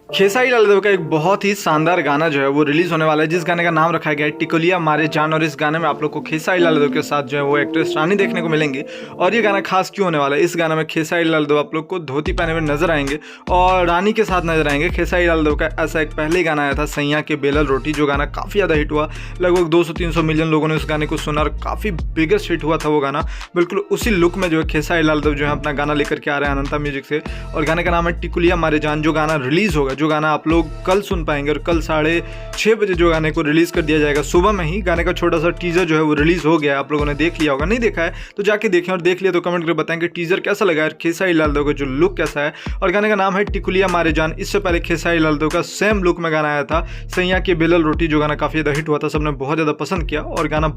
खेसारी लाल यादव का एक बहुत ही शानदार गाना जो है वो रिलीज होने वाला है, जिस गाने का नाम रखा गया है टिकुलिया मारे जान। और इस गाने में आप लोग को खेसारी लाल यादव के साथ जो है वो एक्ट्रेस रानी देखने को मिलेंगे। और ये गाना खास क्यों होने वाला है, इस गाने में खेसारी लाल यादव आप लोग को धोती पहने हुए नजर आएंगे और रानी के साथ नजर आएंगे। खेसारी लाल यादव का ऐसा एक पहले गाना आया था सैया के बेलल रोटी, जो गाना काफ़ी ज़्यादा हिट हुआ। लगभग 200-300 मिलियन लोगों ने उस गाने को सुना और काफ़ी बिगेस्ट हिट हुआ था वो गाना। बिल्कुल उसी लुक में जो है खेसारी लाल यादव जो है अपना गाना लेकर के आ रहे हैं अनंता म्यूजिक से, और गाने का नाम है टिकुलिया मारे जान। जो गाना रिलीज होगा, जो गाना आप लोग कल सुन पाएंगे, और कल 6:30 बजे जो गाने को रिलीज कर दिया जाएगा सुबह में ही। गाने का छोटा सा टीजर जो है वो रिलीज हो गया है, आप लोगों ने देख लिया होगा। नहीं देखा है तो जाके देखें, और देख लिया तो कमेंट करके बताएं कि टीजर कैसा लगा है, खेसारी लाल यादव का जो लुक कैसा है। और गाने का नाम है टिकुलिया मारे जान। इससे पहले खेसारी लाल यादव का सेम लुक में गाना आया था सैया के बेलल रोटी, जो गाना काफ़ी ज़्यादा हिट हुआ था, सबने बहुत ज़्यादा पसंद किया और गाना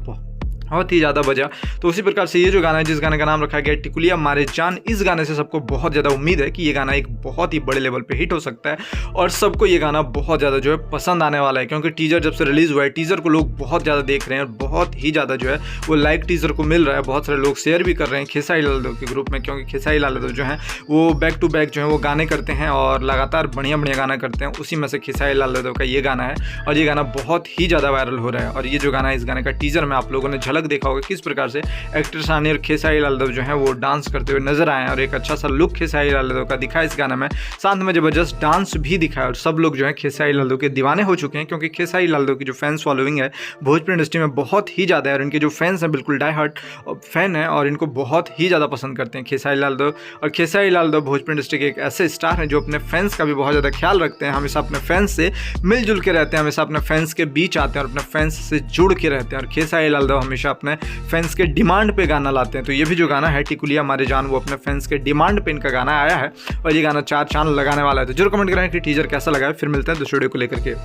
बहुत ही ज़्यादा बजा। तो उसी प्रकार से ये जो गाना है, जिस गाने का नाम रखा गया है टिकुलिया मारे जान, इस गाने से सबको बहुत ज़्यादा उम्मीद है कि ये गाना एक बहुत ही बड़े लेवल पे हिट हो सकता है और सबको ये गाना बहुत ज़्यादा जो है पसंद आने वाला है। क्योंकि टीजर जब से रिलीज़ हुआ है, टीजर को लोग बहुत ज़्यादा देख रहे हैं और बहुत ही ज़्यादा जो है वो लाइक टीजर को मिल रहा है। बहुत सारे लोग शेयर भी कर रहे हैं खेसारी लाल यादव के ग्रुप में, क्योंकि खेसारी लाल यादव जो है वो बैक टू बैक जो है वो गाने करते हैं और लगातार बढ़िया बढ़िया गाना करते हैं। उसी में से खेसारी लाल यादव का ये गाना है और ये गाना बहुत ही ज़्यादा वायरल हो रहा है। और ये जो गाना है, इस गाने का टीजर में आप लोगों ने झलक देखा होगा किस प्रकार से एक्ट्रेस रानी और खेसारी लाल यादव जो है वो डांस करते हुए नजर आए हैं, और एक अच्छा सा लुक खेसारी लाल यादव का दिखा इस गाने में। साथ में जबरदस्त डांस भी दिखाया और सब लोग जो है खेसारी लाल यादव के दीवाने हो चुके हैं। क्योंकि खेसारी लाल यादव की जो फैंस फॉलोइंग है भोजपुरी इंडस्ट्री में बहुत ही ज़्यादा है, और इनके जो फैंस हैं बिल्कुल डाई हार्ट फैन है और इनको बहुत ही ज़्यादा पसंद करते हैं खेसारी लाल यादव। और खेसारी लाल यादव भोजपुरी इंडस्ट्री के एक ऐसे स्टार हैं जो अपने फैंस का भी बहुत ज़्यादा ख्याल रखते हैं, हमेशा अपने फैंस से मिलजुल के रहते हैं, हमेशा अपने फैंस के बीच आते हैं और अपने फैंस से जुड़ के रहते हैं। और खेसारी लाल यादव हमेशा अपने फैंस के डिमांड पे गाना लाते हैं। तो ये भी जो गाना है टिकुलिया मारे जान, वो अपने फैंस के डिमांड पे इनका गाना आया है और ये गाना 4 चांद लगाने वाला है। तो जरूर कमेंट करें कि टीजर कैसा लगा है। फिर मिलते हैं दूसरे वीडियो को लेकर के।